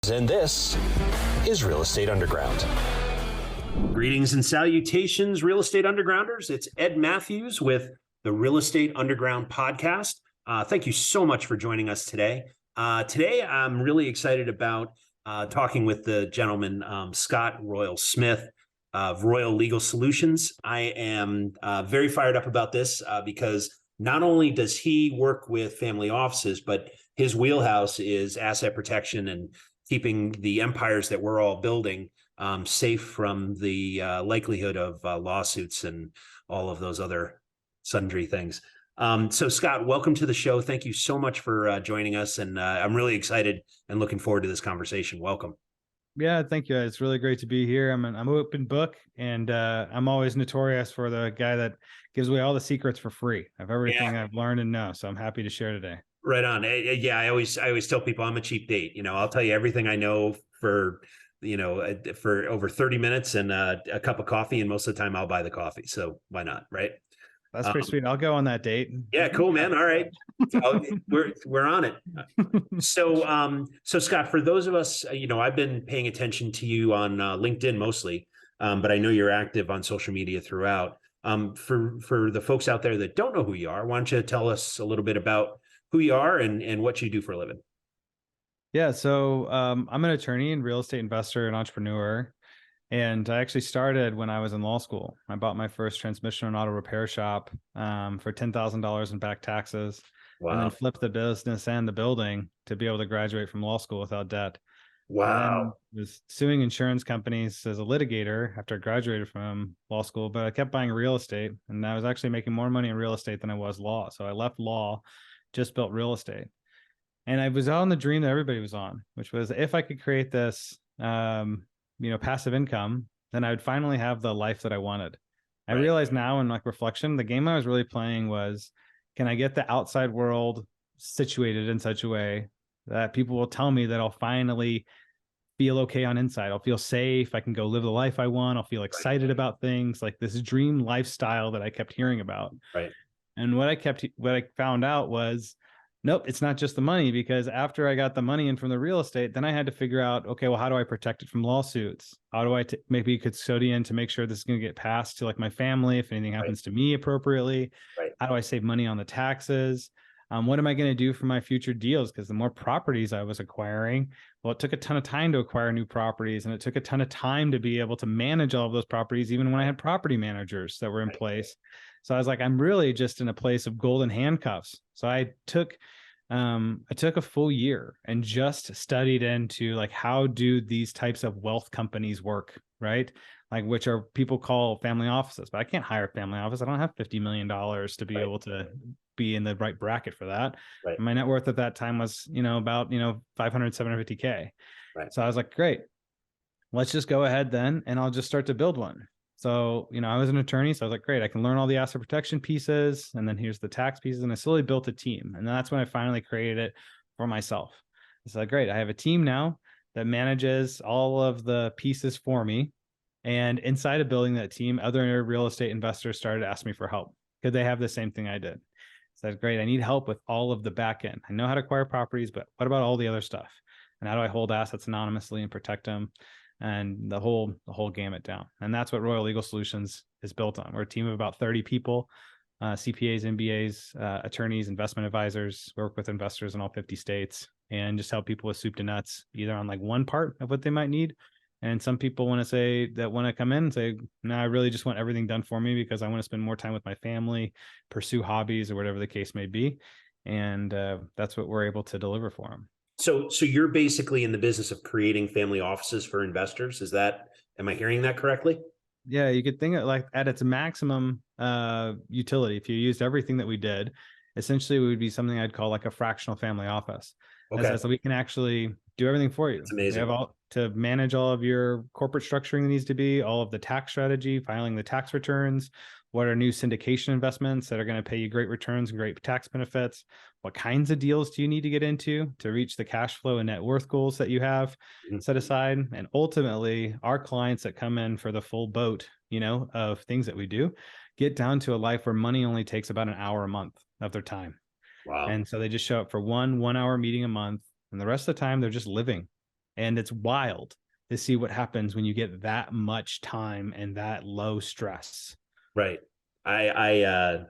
And this is Real Estate Underground. Greetings and salutations, Real Estate Undergrounders. It's Ed Matthews with the Real Estate Underground podcast. Thank you so much for joining us today. Today, I'm really excited about talking with the gentleman, Scott Royal Smith of Royal Legal Solutions. I am very fired up about this because not only does he work with family offices, but his wheelhouse is asset protection and keeping the empires that we're all building safe from the likelihood of lawsuits and all of those other sundry things. So Scott, welcome to the show. Thank you so much for joining us. And I'm really excited and looking forward to this conversation. Welcome. Yeah, thank you. It's really great to be here. I'm an open book, and I'm always notorious for the guy that gives away all the secrets for free of everything I've learned and know. So I'm happy to share today. Right on. Yeah, I always tell people I'm a cheap date. I'll tell you everything I know for over 30 minutes and a cup of coffee, and most of the time I'll buy the coffee. So why not, right? That's pretty sweet. I'll go on that date. Yeah, cool, man. All right, so we're on it. So Scott, for those of us, I've been paying attention to you on LinkedIn mostly, but I know you're active on social media throughout. For the folks out there that don't know who you are, why don't you tell us a little bit about who you are and what you do for a living? Yeah, so I'm an attorney and real estate investor and entrepreneur. And I actually started when I was in law school. I bought my first transmission and auto repair shop for $10,000 in back taxes. Wow. And then flipped the business and the building to be able to graduate from law school without debt. Wow. I was suing insurance companies as a litigator after I graduated from law school, but I kept buying real estate, and I was actually making more money in real estate than I was law. So I left law, just built real estate. And I was on the dream that everybody was on, which was if I could create this, passive income, then I would finally have the life that I wanted. I realize now in reflection, the game I was really playing was, can I get the outside world situated in such a way that people will tell me that I'll finally feel okay on inside. I'll feel safe. I can go live the life I want. I'll feel excited about things, like this dream lifestyle that I kept hearing about. Right. And what I found out was, nope, it's not just the money, because after I got the money in from the real estate, then I had to figure out, okay, well, how do I protect it from lawsuits? How do I maybe custodian to make sure this is going to get passed to my family if anything happens to me appropriately? Right. How do I save money on the taxes? What am I going to do for my future deals? Because the more properties I was acquiring, well, it took a ton of time to acquire new properties, and it took a ton of time to be able to manage all of those properties, even when I had property managers that were in place. So I was like, I'm really just in a place of golden handcuffs. So I took a full year and just studied into how do these types of wealth companies work, right? Which are people call family offices, but I can't hire a family office. I don't have $50 million to be able to be in the right bracket for that. Right. My net worth at that time was, about, 500, 750K. Right. So I was like, great, let's just go ahead then, and I'll just start to build one. So, I was an attorney, so I was like, great, I can learn all the asset protection pieces, and then here's the tax pieces. And I slowly built a team. And that's when I finally created it for myself. I said, great, I have a team now that manages all of the pieces for me. And inside of building that team, other real estate investors started to ask me for help. Could they have the same thing I did? I said, great, I need help with all of the back end. I know how to acquire properties, but what about all the other stuff? And how do I hold assets anonymously and protect them? And the whole gamut down. And that's what Royal Legal Solutions is built on. We're a team of about 30 people, CPAs, MBAs, attorneys, investment advisors, work with investors in all 50 states, and just help people with soup to nuts, either on one part of what they might need. And some people want to come in and say, no, I really just want everything done for me because I want to spend more time with my family, pursue hobbies, or whatever the case may be. And that's what we're able to deliver for them. So you're basically in the business of creating family offices for investors. Am I hearing that correctly? Yeah, you could think of at its maximum utility. If you used everything that we did, essentially it would be something I'd call a fractional family office. Okay. So we can actually do everything for you. That's amazing. We have to manage all of your corporate structuring that needs to be, all of the tax strategy, filing the tax returns, what are new syndication investments that are going to pay you great returns and great tax benefits, what kinds of deals do you need to get into to reach the cash flow and net worth goals that you have set aside. And ultimately, our clients that come in for the full boat, of things that we do, get down to a life where money only takes about an hour a month of their time. Wow. And so they just show up for one hour meeting a month, and the rest of the time they're just living. And it's wild to see what happens when you get that much time and that low stress. Right. I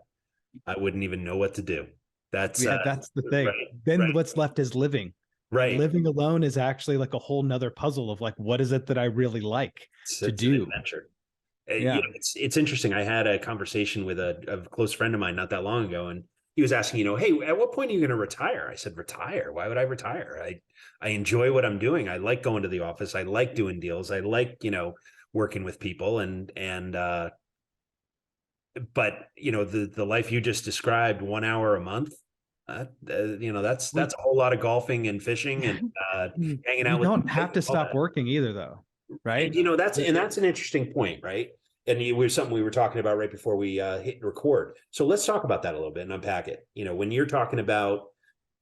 wouldn't even know what to do. That's That's the thing. right, Then right, what's left is living. right. Living alone is actually like a whole nother puzzle of like, what is it that I really like to It's an do? adventure. Yeah. It's interesting. I had a conversation with a close friend of mine not that long ago, and he was asking, hey, at what point are you going to retire? I said, retire? Why would I retire? I enjoy what I'm doing. I like going to the office. I like doing deals. I like, working with people but the life you just described, 1 hour a month, that's a whole lot of golfing and fishing and hanging You out with don't have to stop that. working either, though, right? And that's an interesting point, right? And it was something we were talking about right before we hit record. So let's talk about that a little bit and unpack it. When you're talking about,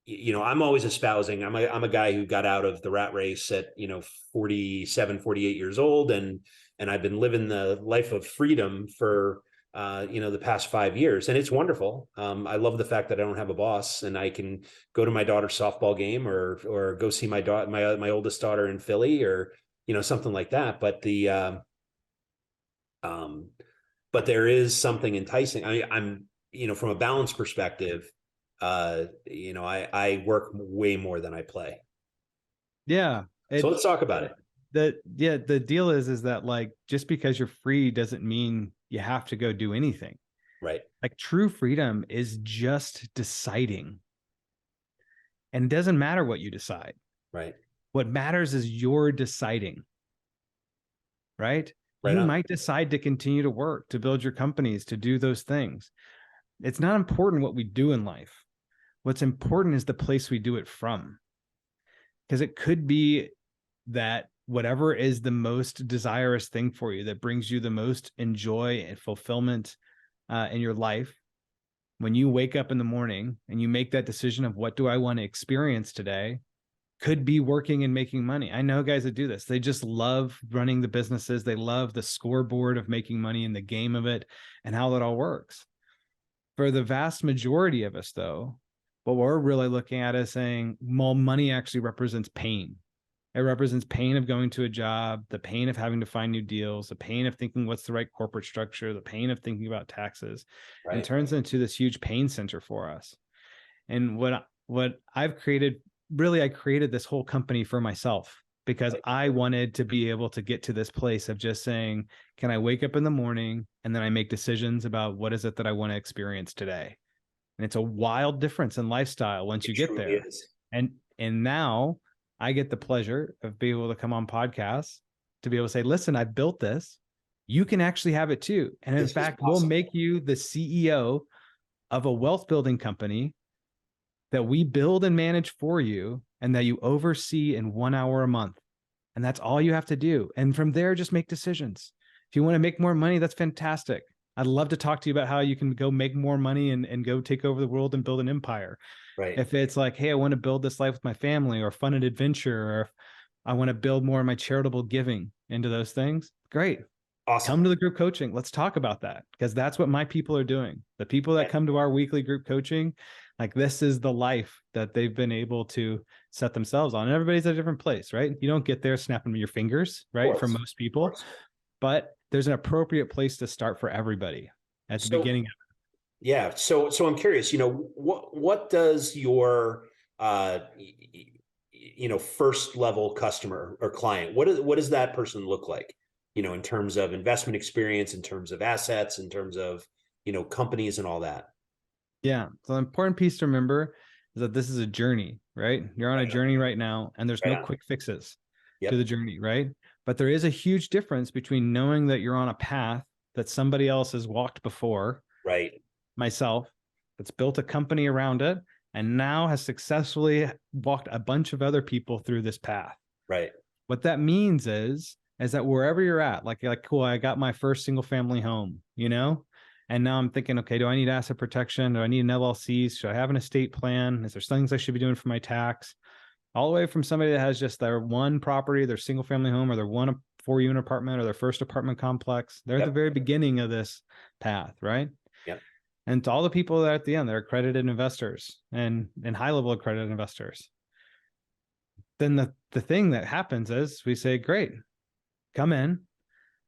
I'm always espousing. I'm a guy who got out of the rat race at 47, 48 years old, and I've been living the life of freedom for the past 5 years, and it's wonderful. I love the fact that I don't have a boss, and I can go to my daughter's softball game or go see my oldest daughter in Philly, or something like that. But there is something enticing. I'm from a balance perspective, I work way more than I play. Yeah. So let's talk about it. The deal is that like, just because you're free doesn't mean you have to go do anything. Right. Like true freedom is just deciding. And it doesn't matter what you decide. Right. What matters is you're deciding. Right. Right You on. might decide to continue to work, to build your companies, to do those things. It's not important what we do in life. What's important is the place we do it from. Because it could be that whatever is the most desirous thing for you, that brings you the most joy and fulfillment in your life, when you wake up in the morning and you make that decision of what do I want to experience today, could be working and making money. I know guys that do this. They just love running the businesses. They love the scoreboard of making money and the game of it and how that all works. For the vast majority of us, though, what we're really looking at is saying, well, money actually represents pain. It represents pain of going to a job, the pain of having to find new deals, the pain of thinking what's the right corporate structure, the pain of thinking about taxes, Right. and turns into this huge pain center for us. And what I've created, really, I created this whole company for myself because I wanted to be able to get to this place of just saying, can I wake up in the morning and then I make decisions about what is it that I want to experience today? And it's a wild difference in lifestyle once you get there. And now I get the pleasure of being able to come on podcasts to be able to say, listen, I've built this. You can actually have it too. And in fact, we'll make you the CEO of a wealth building company that we build and manage for you and that you oversee in 1 hour a month. And that's all you have to do. And from there, just make decisions. If you want to make more money, that's fantastic. I'd love to talk to you about how you can go make more money and go take over the world and build an empire. Right. If it's like, hey, I want to build this life with my family, or fun and adventure, or if I want to build more of my charitable giving into those things, great. Awesome. Come to the group coaching. Let's talk about that, because that's what my people are doing. The people that come to our weekly group coaching, like, this is the life that they've been able to set themselves on. And everybody's at a different place, right? You don't get there snapping your fingers, right? For most people, but there's an appropriate place to start for everybody at the beginning. Yeah. So I'm curious, what does your, first level customer or client, what does that person look like, in terms of investment experience, in terms of assets, in terms of, companies and all that? Yeah. So the important piece to remember is that this is a journey, right? You're on a journey right now, and there's no quick fixes to the journey, right? But there is a huge difference between knowing that you're on a path that somebody else has walked before, right? Myself, that's built a company around it and now has successfully walked a bunch of other people through this path. Right. What that means is that wherever you're at, like, cool, I got my first single family home, and now I'm thinking, okay, do I need asset protection? Do I need an LLC? Should I have an estate plan? Is there things I should be doing for my tax? All the way from somebody that has just their one property, their single family home, or their 4-unit apartment, or their first apartment complex. They're at the very beginning of this path, right? Yep. And to all the people that are at the end, they're accredited investors and high-level accredited investors. then the thing that happens is we say, great, come in.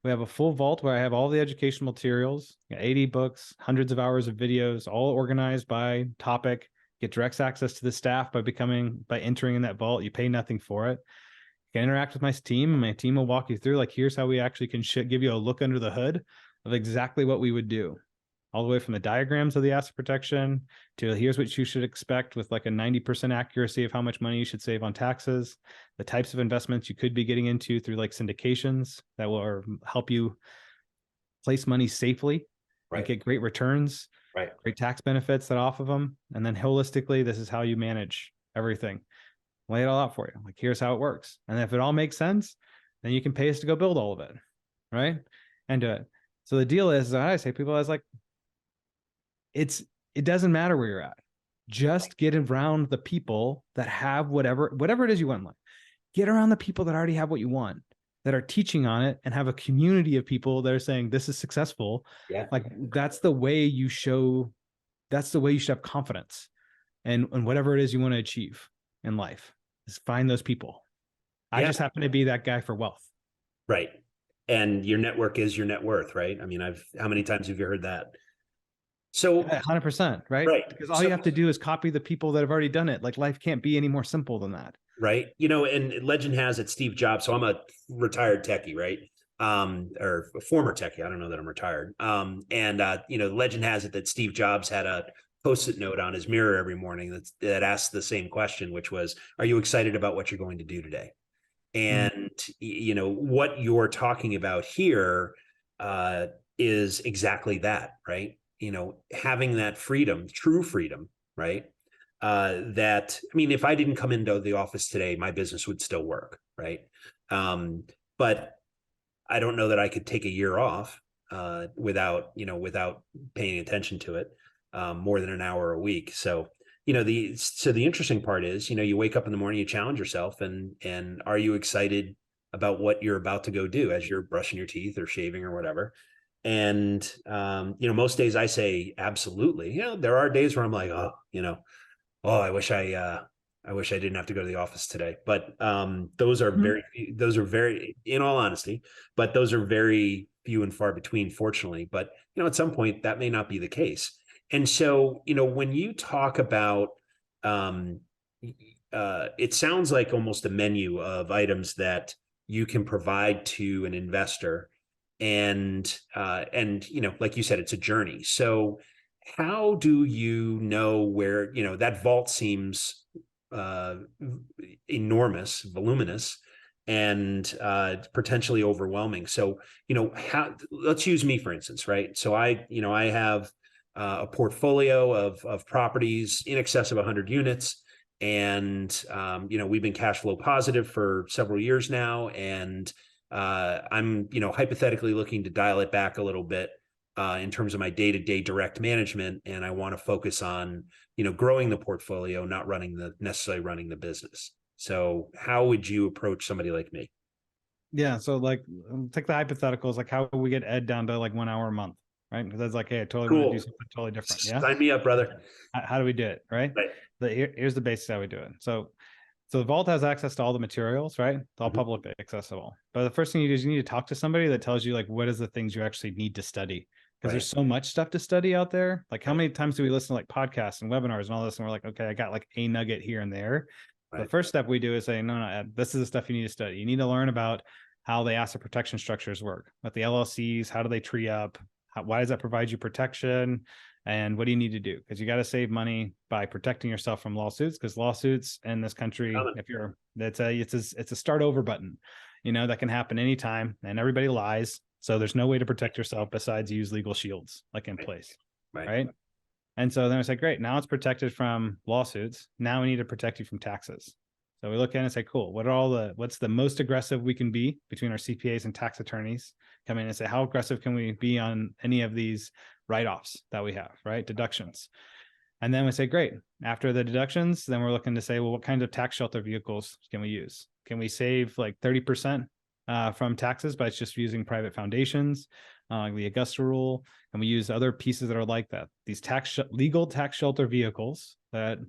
We have a full vault where I have all the educational materials, 80 books, hundreds of hours of videos, all organized by topic. Get direct access to the staff by entering in that vault. You pay nothing for it. You can interact with my team, and my team will walk you through, like, here's how we actually can give you a look under the hood of exactly what we would do. All the way from the diagrams of the asset protection to here's what you should expect with like a 90% accuracy of how much money you should save on taxes, the types of investments you could be getting into through like syndications that will help you place money safely and get great returns, great tax benefits that off of them. And then holistically, this is how you manage everything. Lay it all out for you. Like, here's how it works. And if it all makes sense, then you can pay us to go build all of it. Right. And do it. So the deal is, I say people is like, it doesn't matter where you're at. Just get around the people that have whatever it is you want in life. Get around the people that already have what you want, that are teaching on it, and have a community of people that are saying this is successful. Yeah. Like, that's the way you should have confidence and whatever it is you want to achieve in life, is find those people. I just happen to be that guy for wealth. Right. And your network is your net worth, right? I mean, how many times have you heard that? So 100%, right? Because all you have to do is copy the people that have already done it. Like, life can't be any more simple than that. Right. And legend has it, Steve Jobs. So I'm a retired techie, right? Or a former techie. I don't know that I'm retired. Legend has it that Steve Jobs had a Post-it note on his mirror every morning that asked the same question, which was, are you excited about what you're going to do today? And, what you're talking about here is exactly that, right? Having that freedom, true freedom, right? If I didn't come into the office today, my business would still work, right? But I don't know that I could take a year off without paying attention to it more than an hour a week. So, the interesting part is, you wake up in the morning, you challenge yourself, and are you excited about what you're about to go do as you're brushing your teeth or shaving or whatever? And, most days I say, absolutely. There are days where I'm like, I wish I didn't have to go to the office today. But those are very, in all honesty, but those are very few and far between, fortunately. But, at some point that may not be the case. And so, when you talk about, it sounds like almost a menu of items that you can provide to an investor. And like you said, it's a journey. So how do you know where, that vault seems enormous, voluminous, and potentially overwhelming. So, let's use me, for instance, right? So I have a portfolio of properties in excess of 100 units. And, we've been cash flow positive for several years now. And I'm, hypothetically looking to dial it back a little bit in terms of my day-to-day direct management. And I want to focus on, growing the portfolio, not necessarily running the business. So how would you approach somebody like me? Yeah. So like, take the hypotheticals, like how we get Ed down to like 1 hour a month, right? Because that's like, hey, I totally want to do something totally different. Yeah. Sign me up, brother. How do we do it? Right. Here's the basics how we do it. So the vault has access to all the materials, right? It's all publicly accessible. But the first thing you do is you need to talk to somebody that tells you like, what is the things you actually need to study? Because there's so much stuff to study out there. Like, how many times do we listen to like podcasts and webinars and all this? And we're like, okay, I got like a nugget here and there. The first step we do is say, no, Ed, this is the stuff you need to study. You need to learn about how the asset protection structures work, what the LLCs, how do they tree up? Why does that provide you protection? And what do you need to do? Because you got to save money by protecting yourself from lawsuits, because lawsuits in this country, it's a start over button, that can happen anytime, and everybody lies. So there's no way to protect yourself besides use legal shields like in place. Right. And so then I say, great, now it's protected from lawsuits. Now we need to protect you from taxes. So we look at it and say, cool, what's the most aggressive we can be between our CPAs and tax attorneys? Come in and say, how aggressive can we be on any of these write-offs that we have, right? Deductions. And then we say, great, after the deductions, then we're looking to say, well, what kind of tax shelter vehicles can we use? Can we save like 30% from taxes by just using private foundations, like the Augusta rule? And we use other pieces that are like that. These legal tax shelter vehicles that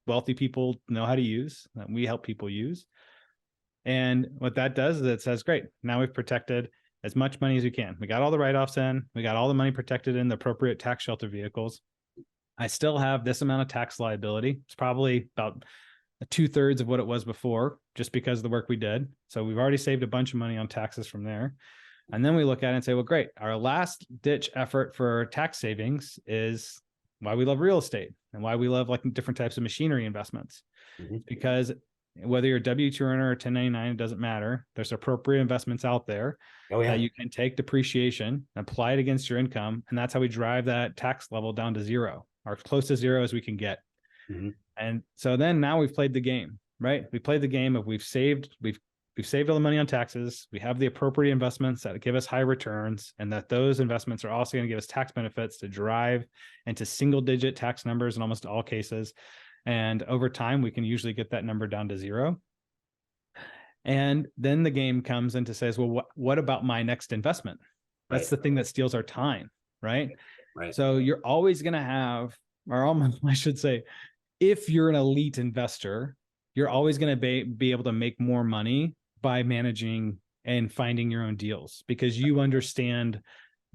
wealthy people know how to use, that we help people use. And what that does is it says, great, now we've protected as much money as we can. We got all the write-offs in, we got all the money protected in the appropriate tax shelter vehicles. I still have this amount of tax liability. It's probably about 2/3 of what it was before, just because of the work we did. So we've already saved a bunch of money on taxes from there. And then we look at it and say, well, great. Our last ditch effort for tax savings is why we love real estate and why we love like different types of machinery investments. Because whether you're a W-2 earner or 1099, it doesn't matter. There's appropriate investments out there that you can take depreciation, apply it against your income. And that's how we drive that tax level down to zero, or close to zero as we can get. And so then now we've played the game, right? We played the game of we've saved all the money on taxes. We have the appropriate investments that give us high returns, and that those investments are also going to give us tax benefits to drive into single digit tax numbers in almost all cases. And over time, we can usually get that number down to zero. And then the game comes into says, well, what about my next investment? That's the thing that steals our time, right? So you're always going to have, or almost, I should say, if you're an elite investor, you're always going to be able to make more money by managing and finding your own deals, because you understand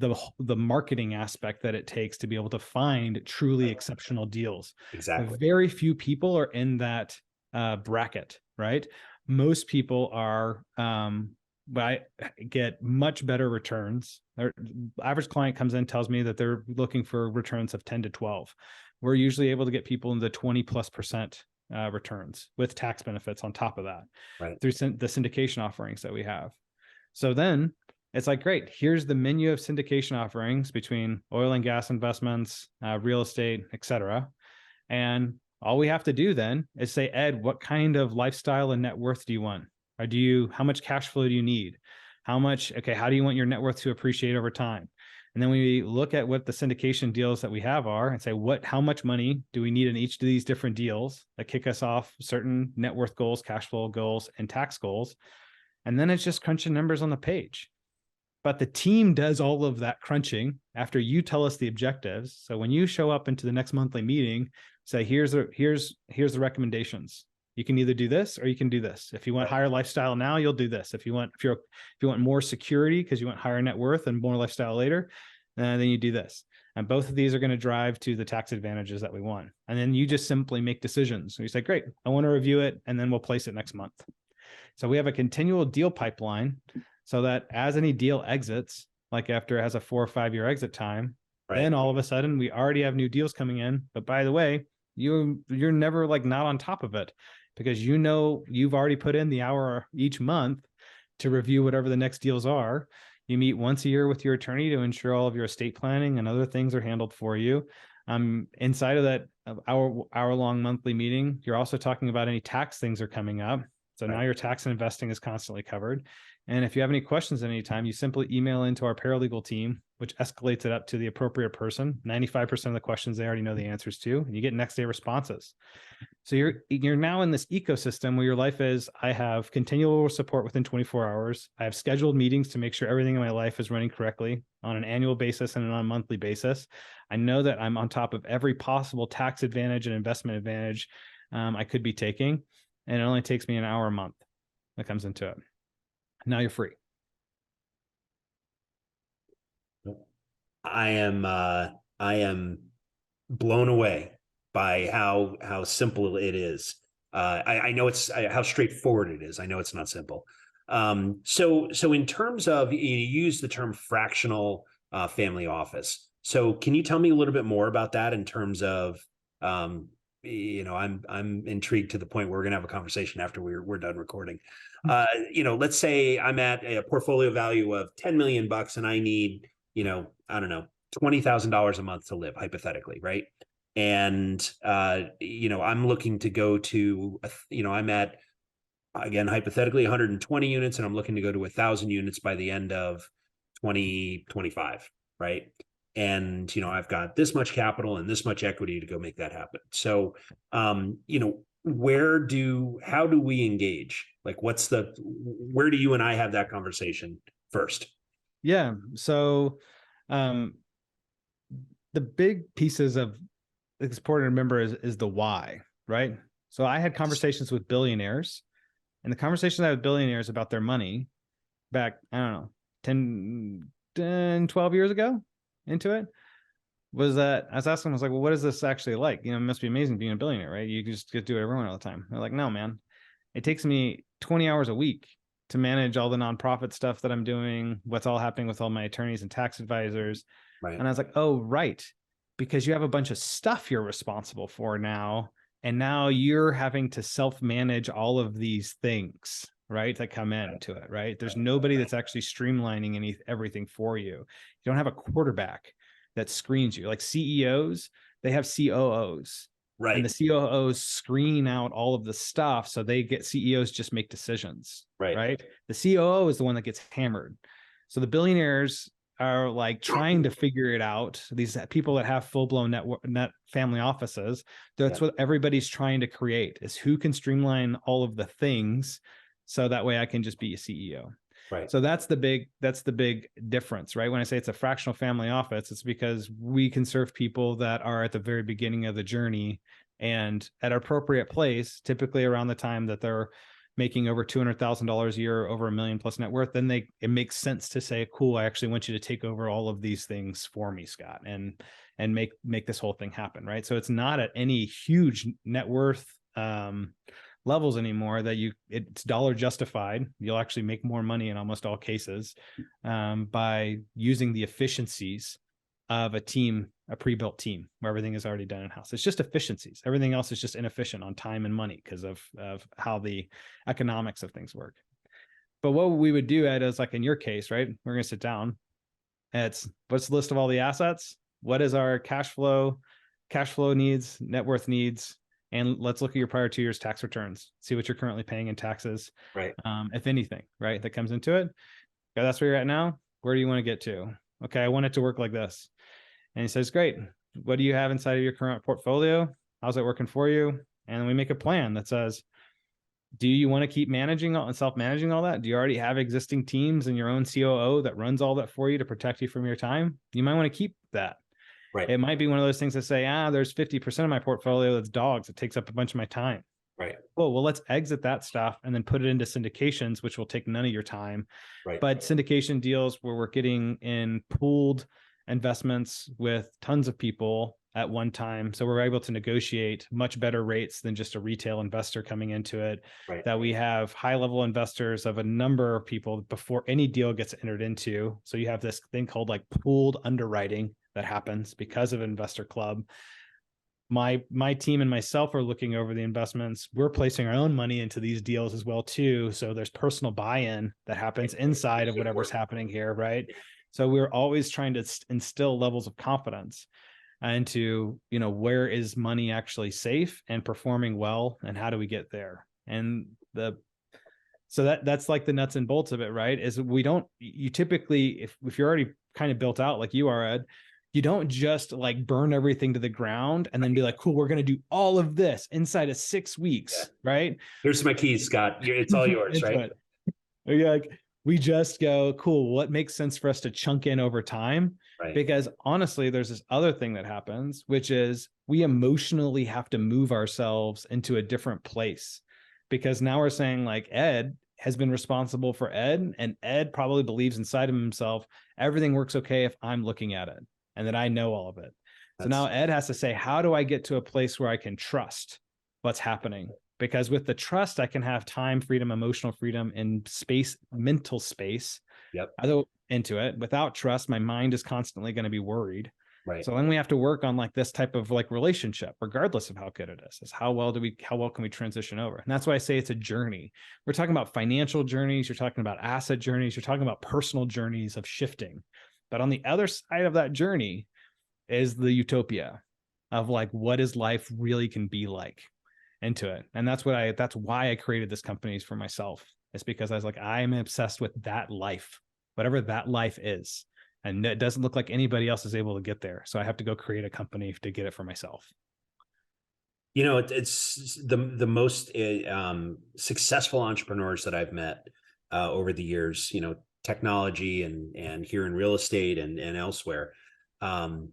the marketing aspect that it takes to be able to find truly exceptional deals. Exactly. Very few people are in that bracket, right? Most people are, but get much better returns. Their average client comes in, tells me that they're looking for returns of 10 to 12. We're usually able to get people in the 20+% returns with tax benefits on top of that, through the syndication offerings that we have. So then it's like, great, here's the menu of syndication offerings between oil and gas investments, real estate, et cetera. And all we have to do then is say, Ed, what kind of lifestyle and net worth do you want? Or how much cash flow do you need? How do you want your net worth to appreciate over time? And then we look at what the syndication deals that we have are and say, how much money do we need in each of these different deals that kick us off certain net worth goals, cash flow goals, and tax goals. And then it's just crunching numbers on the page. But the team does all of that crunching after you tell us the objectives. So when you show up into the next monthly meeting, say, here's the recommendations. You can either do this or you can do this. If you want higher lifestyle now, you'll do this. If you want more security because you want higher net worth and more lifestyle later, then you do this. And both of these are going to drive to the tax advantages that we want. And then you just simply make decisions. So you say, great, I want to review it, and then we'll place it next month. So we have a continual deal pipeline so that as any deal exits, like after it has a 4 or 5 year exit time, then all of a sudden we already have new deals coming in. But by the way, you're never like not on top of it, because you've already put in the hour each month to review whatever the next deals are. You meet once a year with your attorney to ensure all of your estate planning and other things are handled for you. Inside of that hour-long monthly meeting, you're also talking about any tax things are coming up. So now your tax and investing is constantly covered. And if you have any questions at any time, you simply email into our paralegal team, which escalates it up to the appropriate person. 95% of the questions they already know the answers to, and you get next day responses. So you're now in this ecosystem where your life is, I have continual support within 24 hours. I have scheduled meetings to make sure everything in my life is running correctly on an annual basis and on a monthly basis. I know that I'm on top of every possible tax advantage and investment advantage I could be taking. And it only takes me an hour a month that comes into it. Now you're free. I am blown away by how simple it is. I know how straightforward it is. I know it's not simple. So in terms of, you use the term fractional family office. So can you tell me a little bit more about that in terms of, I'm intrigued to the point where we're going to have a conversation after we're done recording. Let's say I'm at a portfolio value of $10 million and I need, I don't know, $20,000 a month to live, hypothetically, right? And I'm looking to go to, I'm at, again, hypothetically 120 units, and I'm looking to go to 1,000 units by the end of 2025, right? And I've got this much capital and this much equity to go make that happen. So how do we engage? Like, where do you and I have that conversation first? Yeah. So the big pieces of it's important to remember is the why, right? So I had conversations with billionaires, And the conversation I had with billionaires about their money back, I don't know, 12 years ago into it, was that I was asking them, I was like, well, what is this actually like? You know, it must be amazing being a billionaire, right? You just get to do it everyone all the time. They're like, no, man, it takes me 20 hours a week to manage all the nonprofit stuff that I'm doing, what's all happening with all my attorneys and tax advisors. Right. And I was like, oh, right. Because you have a bunch of stuff you're responsible for now. And now you're having to self-manage all of these things, right? That come into it, right? There's nobody that's actually streamlining everything for you. You don't have a quarterback that screens you. Like CEOs, they have COOs. Right. And the COOs screen out all of the stuff. So they get CEOs just make decisions. Right. The COO is the one that gets hammered. So the billionaires are like trying to figure it out. These people that have full-blown net family offices, that's what everybody's trying to create, is who can streamline all of the things so that way I can just be a CEO. Right. So that's the big difference, right? When I say it's a fractional family office, it's because we can serve people that are at the very beginning of the journey and at an appropriate place, typically around the time that they're making over $200,000 a year, over $1 million plus net worth. Then it makes sense to say, cool, I actually want you to take over all of these things for me, Scott, and make this whole thing happen, right? So it's not at any huge net worth levels anymore that it's dollar justified. You'll actually make more money in almost all cases by using the efficiencies of a team, a pre-built team where everything is already done in-house. It's just efficiencies. Everything else is just inefficient on time and money because of how the economics of things work. But what we would do, Ed, is like in your case, right? We're going to sit down. It's what's the list of all the assets? What is our cash flow needs, net worth needs? And let's look at your prior 2 years tax returns, see what you're currently paying in taxes. Right. If anything, right, that comes into it. Okay, that's where you're at now. Where do you want to get to? Okay, I want it to work like this. And he says, great. What do you have inside of your current portfolio? How's it working for you? And we make a plan that says, do you want to keep self-managing all that? Do you already have existing teams and your own COO that runs all that for you to protect you from your time? You might want to keep that. Right. It might be one of those things that say, there's 50% of my portfolio that's dogs. It takes up a bunch of my time. Right. Well, let's exit that stuff and then put it into syndications, which will take none of your time. Right. But syndication deals where we're getting in pooled investments with tons of people at one time. So we're able to negotiate much better rates than just a retail investor coming into it. Right. That we have high level investors of a number of people before any deal gets entered into. So you have this thing called like pooled underwriting that happens because of Investor Club. My team and myself are looking over the investments. We're placing our own money into these deals as well too. So there's personal buy-in that happens inside of whatever's happening here, right? So we're always trying to instill levels of confidence into, where is money actually safe and performing well, and how do we get there? And so that's like the nuts and bolts of it, right? Is you typically, if you're already kind of built out like you are, Ed, you don't just like burn everything to the ground and then be like, cool, we're going to do all of this inside of 6 weeks, right? Here's my keys, Scott. It's all yours, right? You're like, we just go, cool, what makes sense for us to chunk in over time? Right. Because honestly, there's this other thing that happens, which is we emotionally have to move ourselves into a different place. Because now we're saying like Ed has been responsible for Ed, and Ed probably believes inside of himself, everything works okay if I'm looking at it and that I know all of it. So now Ed has to say, how do I get to a place where I can trust what's happening? Because with the trust, I can have time freedom, emotional freedom, and space, mental space. Yep. I go into it. Without trust, my mind is constantly going to be worried. Right. So then we have to work on like this type of like relationship, regardless of how good it is how well can we transition over? And that's why I say it's a journey. We're talking about financial journeys. You're talking about asset journeys. You're talking about personal journeys of shifting. But on the other side of that journey is the utopia of like, what is life really can be like into it. And that's why I created this company for myself. It's because I was like, I am obsessed with that life, whatever that life is. And it doesn't look like anybody else is able to get there. So I have to go create a company to get it for myself. It's the most successful entrepreneurs that I've met over the years, technology and here in real estate and elsewhere. I'd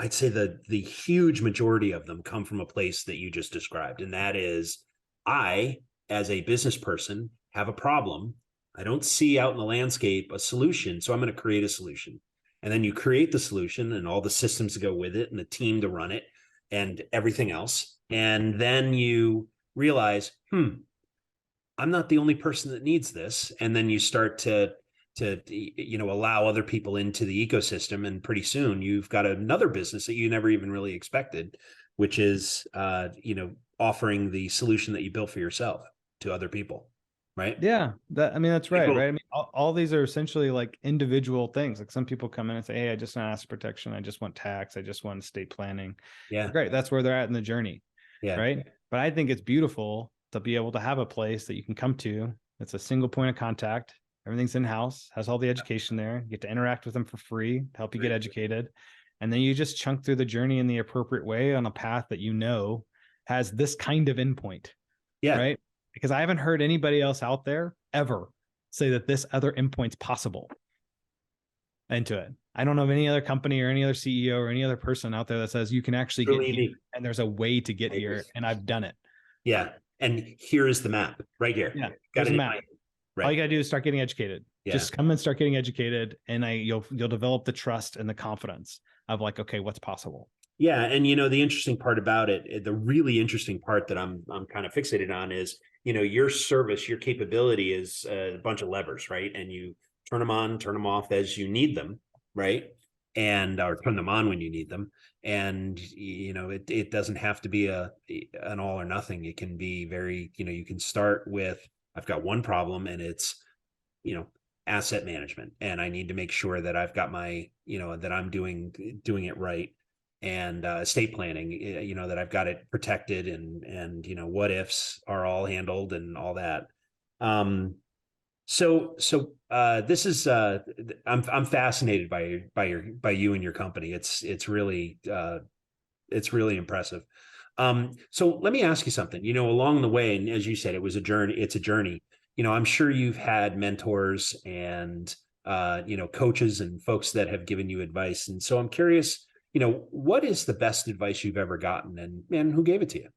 say the huge majority of them come from a place that you just described. And that is, I as a business person, have a problem. I don't see out in the landscape a solution. So I'm going to create a solution. And then you create the solution and all the systems to go with it and the team to run it and everything else. And then you realize, I'm not the only person that needs this. And then you start to allow other people into the ecosystem, and pretty soon you've got another business that you never even really expected, which is offering the solution that you built for yourself to other people, right? Yeah, that's right. Cool. Right. I mean, all these are essentially like individual things. Like some people come in and say, hey, I just want asset protection, I just want tax, I just want estate planning. Yeah. Great. That's where they're at in the journey. Yeah. Right. But I think it's beautiful to be able to have a place that you can come to. It's a single point of contact. Everything's in-house, has all the education there. You get to interact with them for free to help you get educated. And then you just chunk through the journey in the appropriate way on a path that has this kind of endpoint. Yeah. Right. Because I haven't heard anybody else out there ever say that this other endpoint's possible into it. I don't know of any other company or any other CEO or any other person out there that says you can actually get here and there's a way to get here, and I've done it. Yeah. And here is the map right here. Yeah. Got a map. Right. All you gotta do is start getting educated. Yeah. Just come and start getting educated, and you'll develop the trust and the confidence of like, okay, what's possible. Yeah. And the interesting part about it, the really interesting part that I'm kind of fixated on is, your service, your capability is a bunch of levers, right? And you turn them on, turn them off as you need them, right? Or turn them on when you need them. And, it doesn't have to be an all or nothing. It can be very, you can start with, I've got one problem and it's, asset management. And I need to make sure that I've got my, that I'm doing it right. And estate planning, that I've got it protected and what ifs are all handled and all that. So this is I'm fascinated by you and your company. It's really impressive. So let me ask you something. Along the way, and as you said, it's a journey. I'm sure you've had mentors and coaches and folks that have given you advice. And so I'm curious, what is the best advice you've ever gotten, and who gave it to you?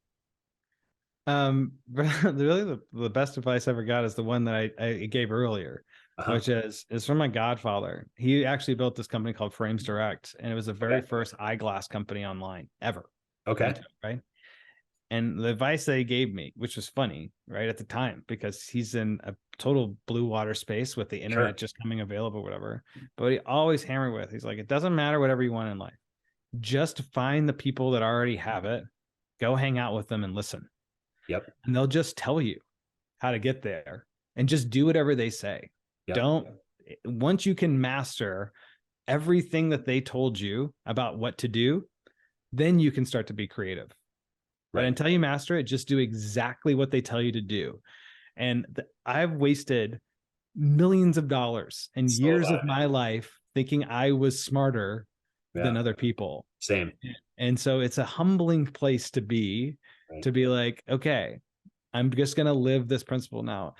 Really the best advice I ever got is the one that I gave earlier, which is from my godfather. He actually built this company called Frames Direct, and it was the very first eyeglass company online ever. Okay. Right. And the advice that he gave me, which was funny, right, at the time, because he's in a total blue water space with the internet just coming available, whatever. But he always hammered with, he's like, it doesn't matter whatever you want in life. Just find the people that already have it, go hang out with them and listen. Yep. And they'll just tell you how to get there, and just do whatever they say. Yep. Once you can master everything that they told you about what to do, then you can start to be creative. Right. But until you master it, just do exactly what they tell you to do. And I've wasted millions of dollars and years of my life thinking I was smarter than other people. Same. And so it's a humbling place to be, to be like, okay, I'm just going to live this principle now.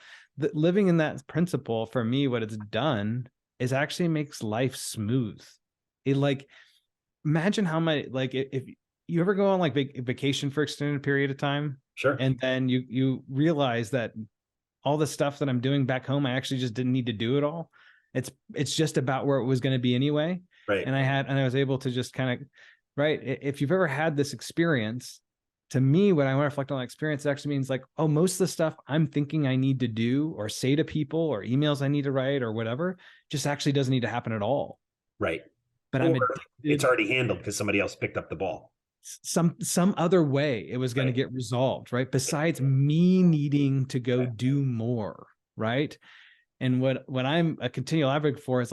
Living in that principle, for me, what it's done is actually makes life smooth. It imagine how much, if you ever go on vacation for extended period of time, sure, and then you realize that all the stuff that I'm doing back home, I actually just didn't need to do it all. It's just about where it was going to be anyway. Right. And I was able to just kind of, right. If you've ever had this experience, to me, when I want to reflect on that experience, it actually means most of the stuff I'm thinking I need to do or say to people or emails I need to write or whatever, just actually doesn't need to happen at all. Right. But it's already handled because somebody else picked up the ball. Some other way it was going to get resolved, right? Besides me needing to go do more, right? And what I'm a continual advocate for is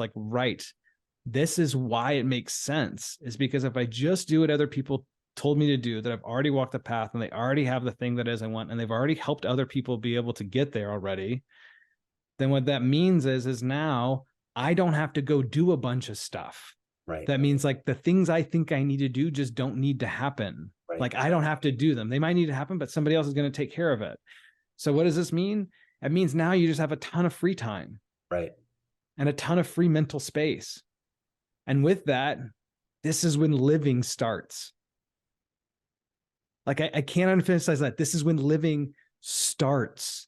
this is why it makes sense, is because if I just do what other people told me to do, that I've already walked the path and they already have the thing that is I want, and they've already helped other people be able to get there already, then what that means is now I don't have to go do a bunch of stuff. Right. That means the things I think I need to do just don't need to happen. Right. I don't have to do them. They might need to happen, but somebody else is going to take care of it. So what does this mean? It means now you just have a ton of free time. Right. And a ton of free mental space. And with that, this is when living starts. I can't emphasize that. This is when living starts.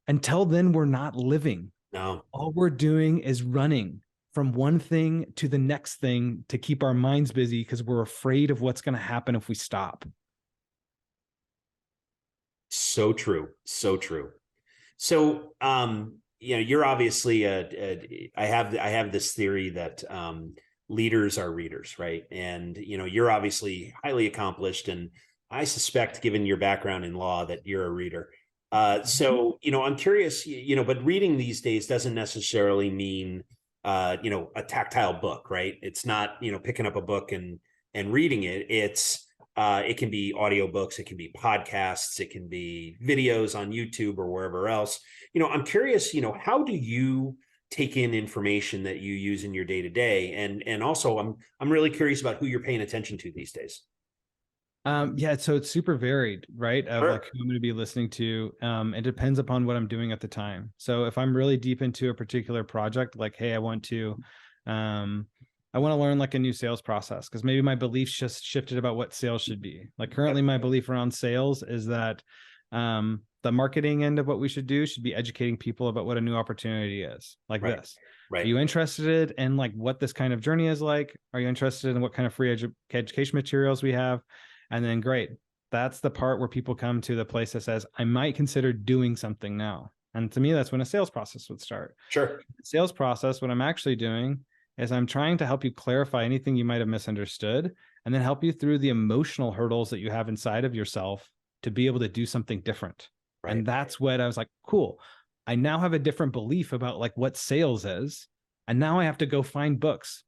Until then, we're not living. No. All we're doing is running from one thing to the next thing to keep our minds busy because we're afraid of what's going to happen if we stop. So true. So true. So, you're obviously I have this theory that leaders are readers, right? And you're obviously highly accomplished, and I suspect, given your background in law, that you're a reader. So, I'm curious, but reading these days doesn't necessarily mean, a tactile book, right? It's not, picking up a book and reading it. It can be audiobooks, it can be podcasts, it can be videos on YouTube or wherever else. I'm curious, how do you take in information that you use in your day to day? And also I'm really curious about who you're paying attention to these days. Yeah, so it's super varied, right? Of Sure. like who I'm going to be listening to. It depends upon what I'm doing at the time. So if I'm really deep into a particular project, like, hey, I want to learn like a new sales process because maybe my beliefs just shifted about what sales should be. Like currently, my belief around sales is that the marketing end of what we should do should be educating people about what a new opportunity is, like Right. this. Right. Are you interested in like what this kind of journey is like? Are you interested in what kind of free education materials we have? And then great. That's the part where people come to the place that says, I might consider doing something now. And to me, that's when a sales process would start. Sure. The sales process, what I'm actually doing is I'm trying to help you clarify anything you might have misunderstood and then help you through the emotional hurdles that you have inside of yourself to be able to do something different. Right. And that's what I was like, cool. I now have a different belief about like what sales is. And now I have to go find books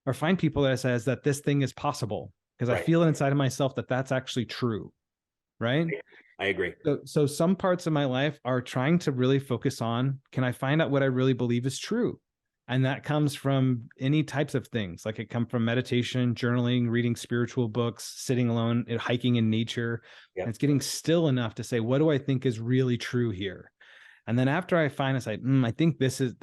or find people that says that this thing is possible because I Right. feel it inside of myself that that's actually true. Right. I agree. So some parts of my life are trying to really focus on, can I find out what I really believe is true? And that comes from any types of things. Like it comes from meditation, journaling, reading spiritual books, sitting alone, hiking in nature. Yep. And it's getting still enough to say, what do I think is really true here? And then after I find, it's like, I think this is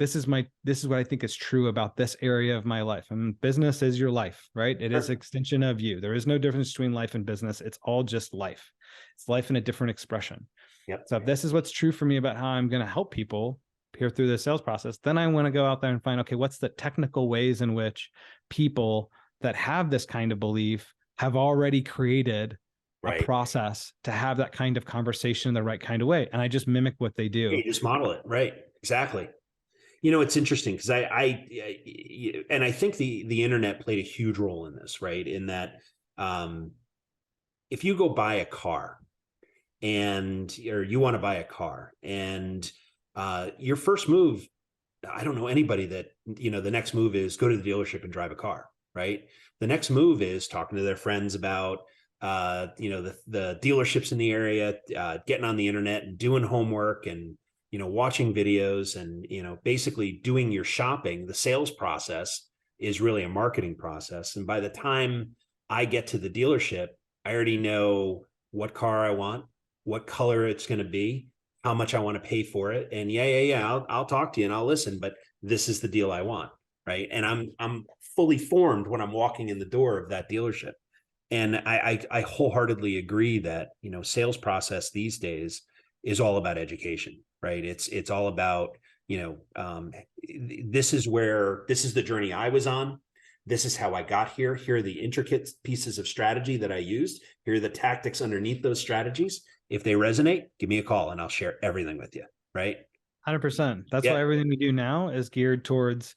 what I think is true about this area of my life. And business is your life, right? It is an extension of you. There is no difference between life and business. It's all just life. It's life in a different expression. Yep. So if this is what's true for me about how I'm going to help people here through the sales process, then I want to go out there and find, okay, what's the technical ways in which people that have this kind of belief have already created a process to have that kind of conversation in the right kind of way. And I just mimic what they do. You just model it. Right. Exactly. It's interesting because I think the internet played a huge role in this, right? In that, if you go buy a car or you want to buy a car and your first move, I don't know anybody that, the next move is go to the dealership and drive a car, right? The next move is talking to their friends about, the dealerships in the area, getting on the internet and doing homework and, watching videos and, basically doing your shopping. The sales process is really a marketing process. And by the time I get to the dealership, I already know what car I want, what color it's going to be, how much I want to pay for it. And I'll talk to you and I'll listen, but this is the deal I want. Right. And I'm fully formed when I'm walking in the door of that dealership. And I wholeheartly agree that, sales process these days is all about education, right? It's all about, this is the journey I was on. This is how I got here. Here are the intricate pieces of strategy that I used. Here are the tactics underneath those strategies. If they resonate, give me a call and I'll share everything with you. Right. 100%. That's why everything we do now is geared towards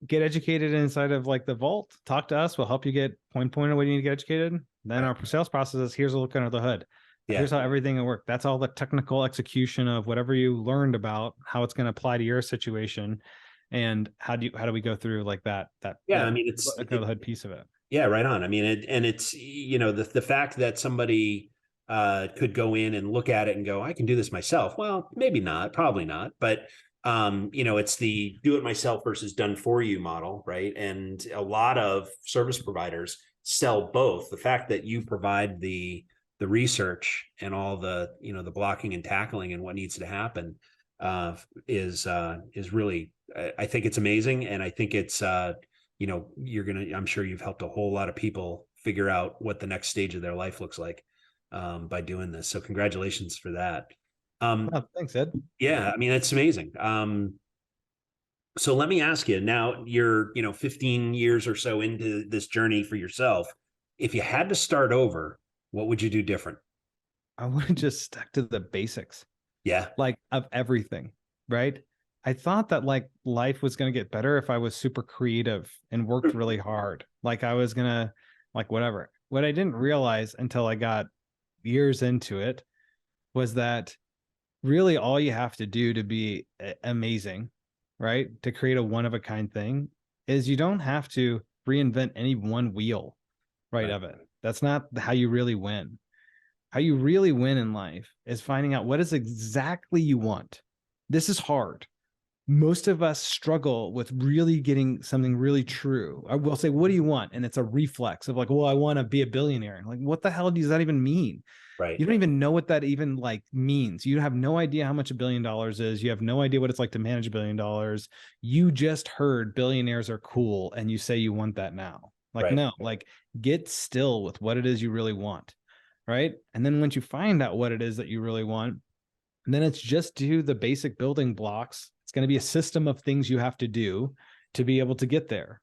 get educated inside of like the vault. Talk to us. We'll help you get point on where you need to get educated. Then our sales process is here's a look under the hood. Here's how everything will work. That's all the technical execution of whatever you learned about how it's going to apply to your situation. And how do we go through like that? I mean, it's under the hood piece of it. Yeah, right on. I mean, it's, the fact that somebody could go in and look at it and go, I can do this myself. Well, maybe not, probably not. But it's the do it myself versus done for you model, right? And a lot of service providers sell both. The fact that you provide the research and all the, the blocking and tackling and what needs to happen is really, I think it's amazing. And I think it's, I'm sure you've helped a whole lot of people figure out what the next stage of their life looks like by doing this. So congratulations for that. Oh, thanks, Ed. Yeah, I mean, that's amazing. So let me ask you now, you're, 15 years or so into this journey for yourself. If you had to start over, what would you do different? I would have just stuck to the basics, Yeah. like of everything, right? I thought that like life was going to get better if I was super creative and worked really hard. Like I was going to, like, whatever. What I didn't realize until I got years into it was that really all you have to do to be amazing, right? To create a one of a kind thing is you don't have to reinvent any one wheel, right, of it. That's not how you really win. How you really win in life is finding out what is exactly you want. This is hard. Most of us struggle with really getting something really true. I will say, what do you want? And it's a reflex of like, well, I want to be a billionaire. And like, what the hell does that even mean? Right. You don't even know what that even like means. You have no idea how much $1 billion is. You have no idea what it's like to manage $1 billion. You just heard billionaires are cool and you say you want that now. Like, Right. no, like get still with what it is you really want. Right. And then once you find out what it is that you really want, then it's just do the basic building blocks. It's going to be a system of things you have to do to be able to get there.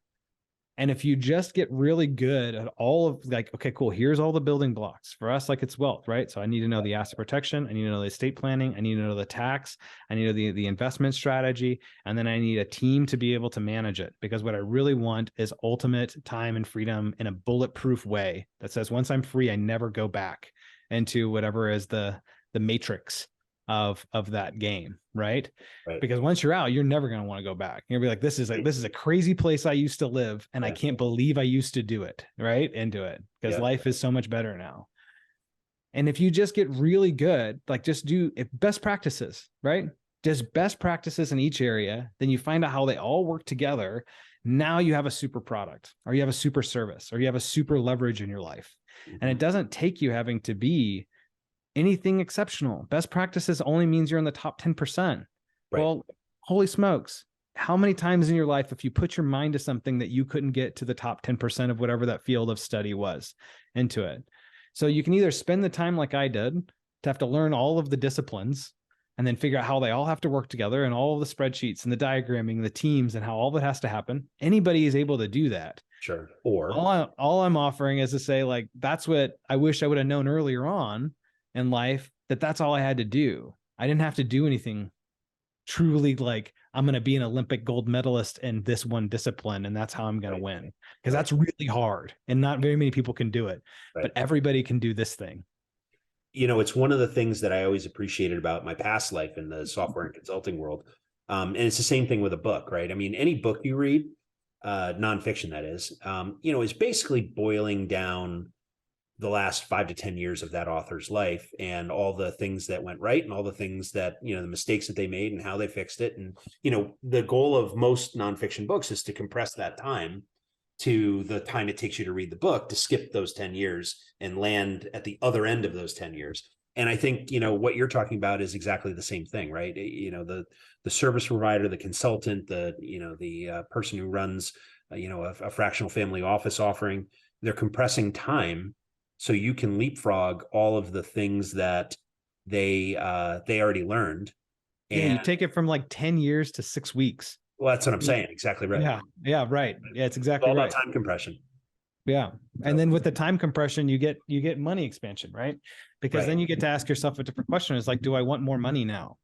And if you just get really good at all of like, okay, cool, here's all the building blocks for us, like it's wealth, right? So I need to know the asset protection. I need to know the estate planning. I need to know the tax. I need to know the investment strategy. And then I need a team to be able to manage it. Because what I really want is ultimate time and freedom in a bulletproof way that says, once I'm free, I never go back into whatever is the matrix of that game, right? Because once you're out, you're never going to want to go back. You're gonna be like, this is a crazy place I used to live, and I can't believe I used to do it, right? Into it, because life is so much better now. And if you just get really good, like just do best practices, right? Just best practices in each area, then you find out how they all work together. Now you have a super product, or you have a super service, or you have a super leverage in your life. And it doesn't take you having to be anything exceptional. Best practices only means you're in the top 10%. Right. Well, holy smokes. How many times in your life, if you put your mind to something that you couldn't get to the top 10% of whatever that field of study was into it? So you can either spend the time like I did to have to learn all of the disciplines and then figure out how they all have to work together and all of the spreadsheets and the diagramming, the teams and how all that has to happen. Anybody is able to do that. Sure. Or all I'm offering is to say, like, that's what I wish I would have known earlier on in life, that's all I had to do. I didn't have to do anything truly like I'm going to be an Olympic gold medalist in this one discipline and that's how I'm going to win, because that's really hard and not very many people can do it, but everybody can do this thing. It's one of the things that I always appreciated about my past life in the software and consulting world. And it's the same thing with a book, right? I mean, any book you read, nonfiction that is, is basically boiling down the last 5 to 10 years of that author's life and all the things that went right and all the things that, the mistakes that they made and how they fixed it. And, the goal of most nonfiction books is to compress that time to the time it takes you to read the book, to skip those 10 years and land at the other end of those 10 years. And I think, what you're talking about is exactly the same thing, right? The service provider, the consultant, the person who runs, a fractional family office offering, they're compressing time so you can leapfrog all of the things that they already learned. And you take it from like 10 years to 6 weeks. Well, that's what I'm saying. Exactly right. Yeah, right. Yeah, it's exactly all right. about time compression. Yeah. And then with the time compression, you get money expansion, right? Because then you get to ask yourself a different question. It's like, do I want more money now?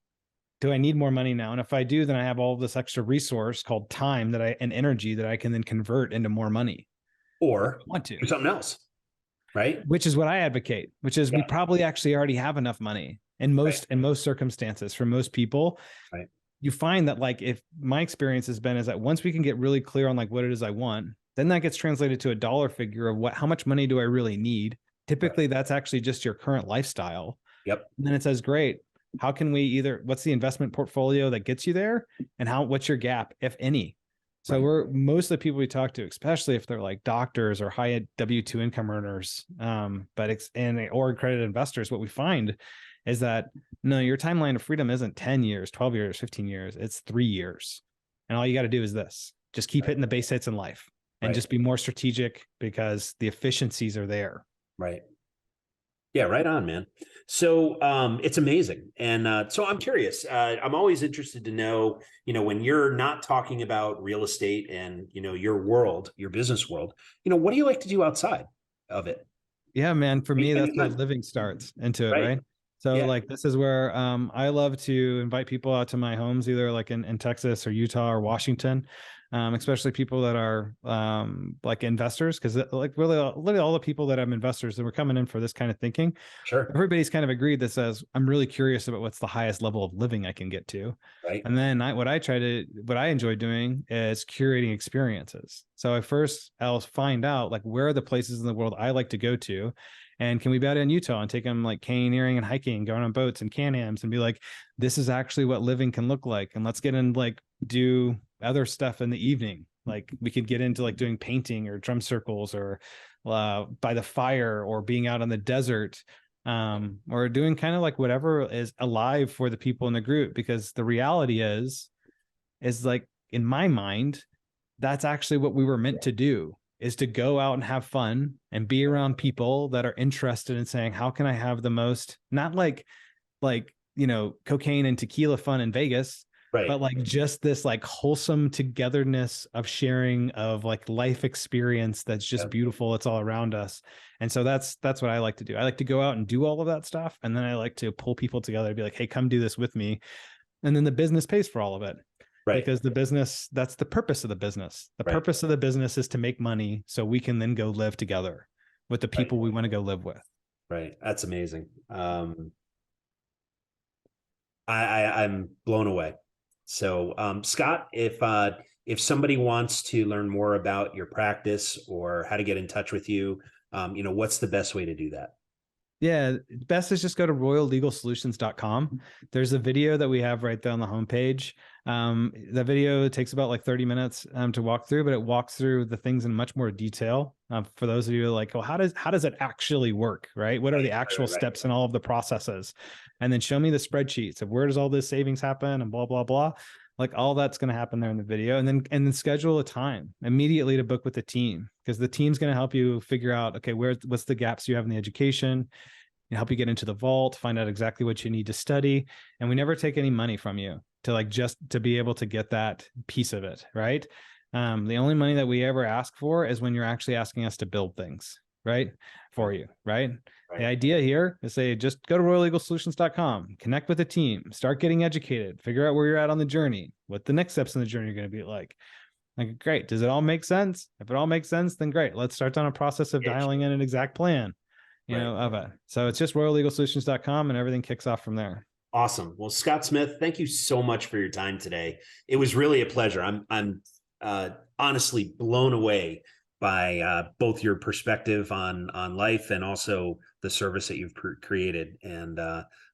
Do I need more money now? And if I do, then I have all this extra resource called time and energy that I can then convert into more money. Or want to do something else. Right. Which is what I advocate, which is we probably actually already have enough money in most circumstances for most people. Right. You find that, like, if my experience has been is that once we can get really clear on like what it is I want, then that gets translated to a dollar figure of how much money do I really need? Typically that's actually just your current lifestyle. Yep. And then it says, great, how can we what's the investment portfolio that gets you there? And what's your gap, if any? So most of the people we talk to, especially if they're like doctors or high W-2 income earners, or accredited investors, what we find is that no, your timeline of freedom isn't 10 years, 12 years, 15 years. It's 3 years. And all you got to do is this, just keep hitting the base hits in life and just be more strategic because the efficiencies are there. Right. Yeah, right on, man. So it's amazing. And so I'm curious. I'm always interested to know, when you're not talking about real estate and, your world, your business world, what do you like to do outside of it? Yeah, man. For me, that's where Anytime. living starts into it, Right. right? So Yeah. like this is where I love to invite people out to my homes, either like in Texas or Utah or Washington, especially people that are like investors, because like really literally all the people that have investors that were coming in for this kind of thinking, Sure. everybody's kind of agreed that says, I'm really curious about what's the highest level of living I can get to. Right. And then what I enjoy doing is curating experiences. So I'll find out like where are the places in the world I like to go to. And can we be out in Utah and take them like canyoneering and hiking, going on boats and Can-Ams and be like, this is actually what living can look like. And let's get in like do other stuff in the evening. Like we could get into like doing painting or drum circles or by the fire or being out on the desert, or doing kind of like whatever is alive for the people in the group. Because the reality is like in my mind, that's actually what we were meant to do, is to go out and have fun and be around people that are interested in saying, how can I have the most, not like cocaine and tequila fun in Vegas, Right. but like just this like wholesome togetherness of sharing of like life experience that's just Yeah. beautiful. It's all around us. And so that's what I like to do. I like to go out and do all of that stuff. And then I like to pull people together and be like, hey, come do this with me. And then the business pays for all of it. Right. Because the business, that's the purpose of the business. The Right. purpose of the business is to make money so we can then go live together with the people we want to go live with. Right. That's amazing. I'm blown away. So, Scott, if somebody wants to learn more about your practice or how to get in touch with you, what's the best way to do that? Yeah, best is just go to royallegalsolutions.com. There's a video that we have right there on the homepage. The video takes about like 30 minutes to walk through, but it walks through the things in much more detail. For those of you like, well, how does it actually work, right? What are the actual steps in all of the processes? And then show me the spreadsheets of where does all this savings happen and blah, blah, blah. Like all that's going to happen there in the video. And then schedule a time immediately to book with the team, because the team's going to help you figure out, okay, what's the gaps you have in the education, help you get into the vault, find out exactly what you need to study. And we never take any money from you to like, just to be able to get that piece of it. Right. The only money that we ever ask for is when you're actually asking us to build things, right, for you. Right. The idea here is say, just go to royallegalsolutions.com, connect with the team, start getting educated, figure out where you're at on the journey, what the next steps in the journey are going to be like. Like, great. Does it all make sense? If it all makes sense, then great. Let's start on a process of dialing in an exact plan, of it. So it's just royallegalsolutions.com and everything kicks off from there. Awesome. Well, Scott Smith, thank you so much for your time today. It was really a pleasure. I'm honestly blown away by both your perspective on life and also the service that you've created. And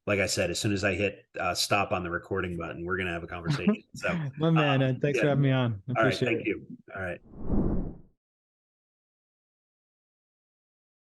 like I said, as soon as I hit stop on the recording button, we're going to have a conversation. So, My man, thanks for having me on. All right. Appreciate Thank it. you. All right.